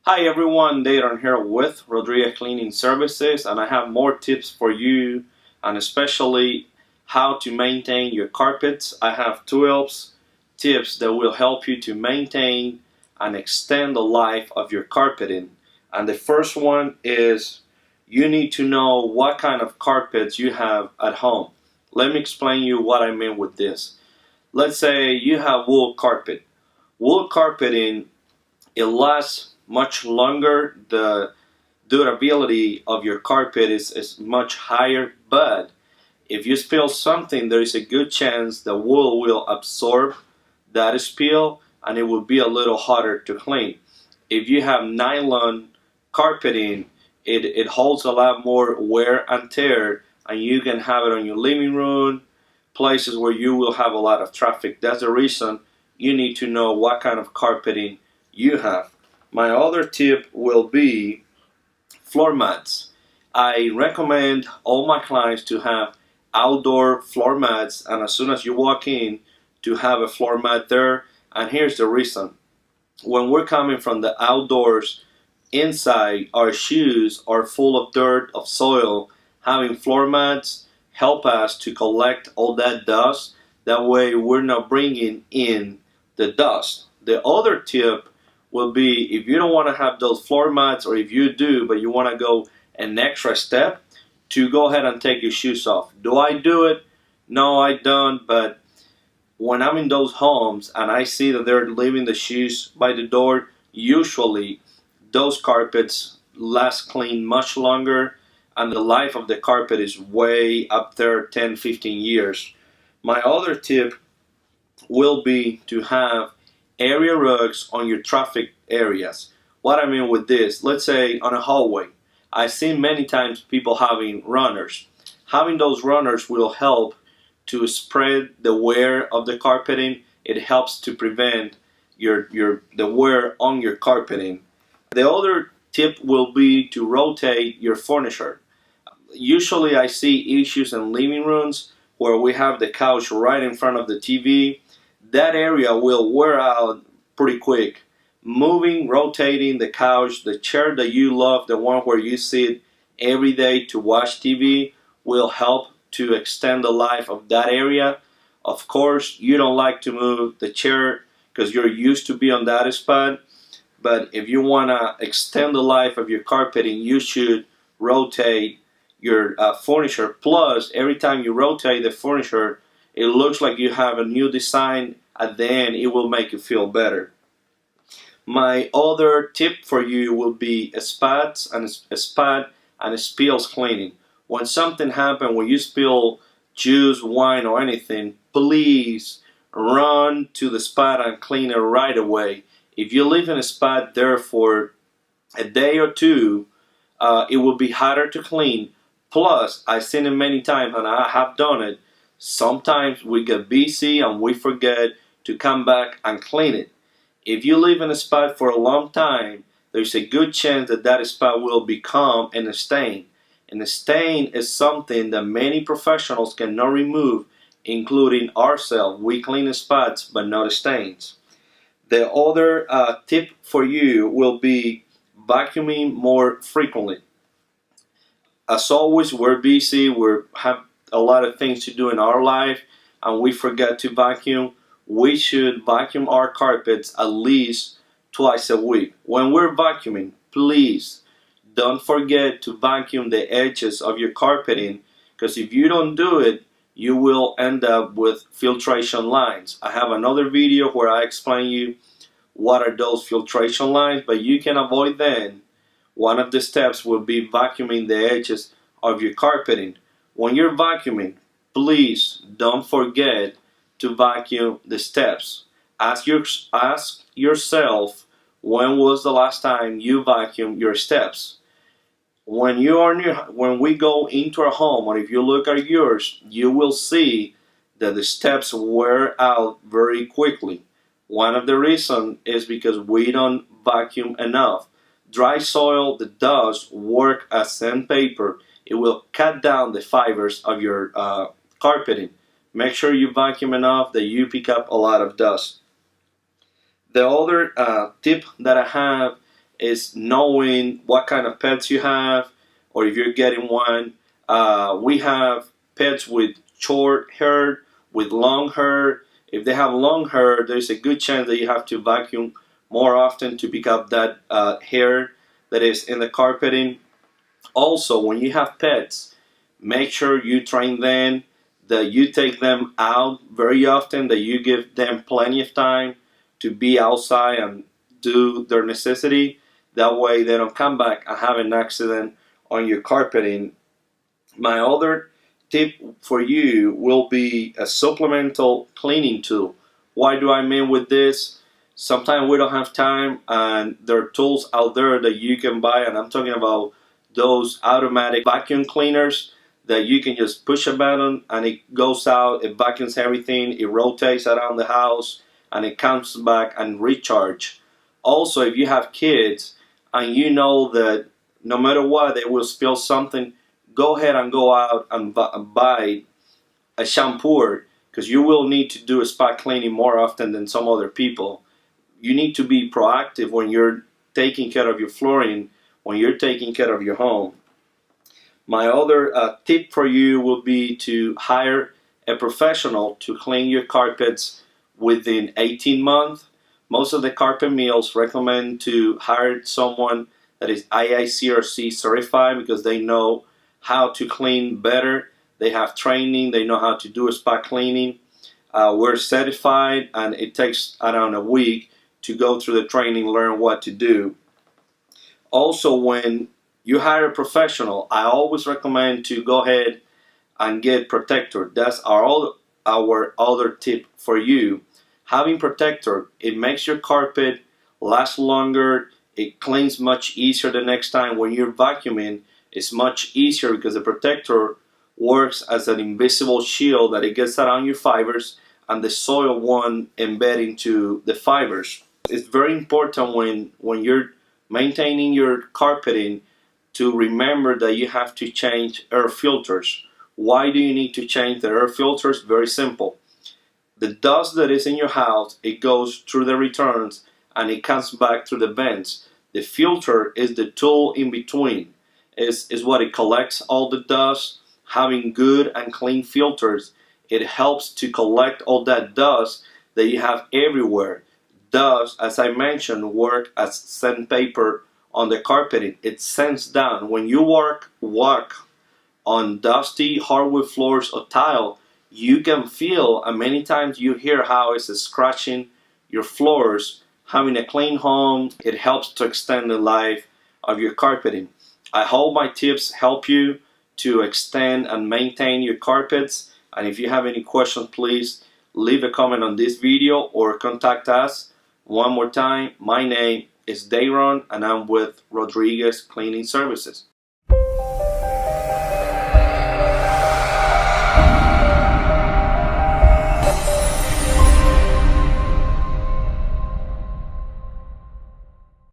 Hi everyone, Dayton here with Rodriguez Cleaning Services, and I have more tips for you, and especially how to maintain your carpets. I have 12 tips that will help you to maintain and extend the life of your carpeting. And the first one is you need to know what kind of carpets you have at home. Let me explain you what I mean with this. Let's say you have wool carpet. Wool carpeting, it lasts much longer. The durability of your carpet is much higher, but if you spill something, there is a good chance the wool will absorb that spill and it will be a little harder to clean. If you have nylon carpeting, it holds a lot more wear and tear, and you can have it on your living room, places where you will have a lot of traffic. That's the reason you need to know what kind of carpeting you have. My other tip will be floor mats. I recommend all my clients to have outdoor floor mats, and as soon as you walk in, to have a floor mat there. And here's the reason. When we're coming from the outdoors, inside our shoes are full of dirt, of soil. Having floor mats help us to collect all that dust. That way we're not bringing in the dust. The other tip will be, if you don't want to have those floor mats, or if you do but you want to go an extra step, to go ahead and take your shoes off. Do I do it? No, I don't. But when I'm in those homes and I see that they're leaving the shoes by the door, usually those carpets last clean much longer, and the life of the carpet is way up there, 10-15 years. My other tip will be to have area rugs on your traffic areas. What I mean with this, let's say on a hallway, I've seen many times people having runners. Having those runners will help to spread the wear of the carpeting. It helps to prevent the wear on your carpeting. The other tip will be to rotate your furniture. Usually I see issues in living rooms where we have the couch right in front of the TV. That area will wear out pretty quick. Moving, rotating the couch, the chair that you love, the one where you sit every day to watch TV, will help to extend the life of that area. Of course, you don't like to move the chair because you're used to be on that spot, but if you want to extend the life of your carpeting, you should rotate your furniture. Plus, every time you rotate the furniture, it looks like you have a new design. At the end, it will make you feel better. My other tip for you will be spats and spills cleaning. When something happens, when you spill juice, wine, or anything, please run to the spot and clean it right away. If you leave in a spot there for a day or two, it will be harder to clean. Plus, I've seen it many times, and I have done it. Sometimes we get busy and we forget to come back and clean it. If you live in a spot for a long time, there's a good chance that that spot will become a stain. And a stain is something that many professionals cannot remove, including ourselves. We clean spots, but not stains. The other tip for you will be vacuuming more frequently. As always, we're busy, we have a lot of things to do in our life, and we forget to vacuum. We should vacuum our carpets at least twice a week. When we're vacuuming, please don't forget to vacuum the edges of your carpeting, because if you don't do it, you will end up with filtration lines. I have another video where I explain you what are those filtration lines, but you can avoid them. One of the steps will be vacuuming the edges of your carpeting. When you're vacuuming, please don't forget to vacuum the steps. Ask yourself, when was the last time you vacuumed your steps? When we go into our home, or if you look at yours, you will see that the steps wear out very quickly. One of the reasons is because we don't vacuum enough. Dry soil, the dust, work as sandpaper. It will cut down the fibers of your carpeting. Make sure you vacuum enough that you pick up a lot of dust. The other tip that I have is knowing what kind of pets you have, or if you're getting one. We have pets with short hair, with long hair. If they have long hair, there's a good chance that you have to vacuum more often to pick up that hair that is in the carpeting. Also, when you have pets, make sure you train them, that you take them out very often, that you give them plenty of time to be outside and do their necessity. That way they don't come back and have an accident on your carpeting. My other tip for you will be a supplemental cleaning tool. Why do I mean with this? Sometimes we don't have time, and there are tools out there that you can buy, and I'm talking about those automatic vacuum cleaners that you can just push a button and it goes out, it vacuums everything, it rotates around the house, and it comes back and recharge. Also, if you have kids and you know that no matter what they will spill something, go ahead and go out and buy a shampooer, because you will need to do a spot cleaning more often than some other people. You need to be proactive when you're taking care of your flooring, when you're taking care of your home. My other tip for you will be to hire a professional to clean your carpets within 18 months. Most of the carpet mills recommend to hire someone that is IICRC certified, because they know how to clean better. They have training, they know how to do a spot cleaning. We're certified, and it takes around a week to go through the training, learn what to do. Also, when you hire a professional, I always recommend to go ahead and get protector. That's our other tip for you. Having protector, it makes your carpet last longer. It cleans much easier the next time. When you're vacuuming, it's much easier because the protector works as an invisible shield that it gets around your fibers, and the soil won't embed into the fibers. It's very important when you're maintaining your carpeting to remember that you have to change air filters. Why do you need to change the air filters? Very simple. The dust that is in your house, it goes through the returns and it comes back through the vents. The filter is the tool in between. Is what it collects all the dust. Having good and clean filters, it helps to collect all that dust that you have everywhere. Dust, as I mentioned, work as sandpaper on the carpeting. It sends down. When you walk on dusty hardwood floors or tile, you can feel, and many times you hear how it's scratching your floors. Having a clean home, it helps to extend the life of your carpeting. I hope my tips help you to extend and maintain your carpets. And if you have any questions, please leave a comment on this video or contact us. One more time, my name is Dayron, and I'm with Rodriguez Cleaning Services.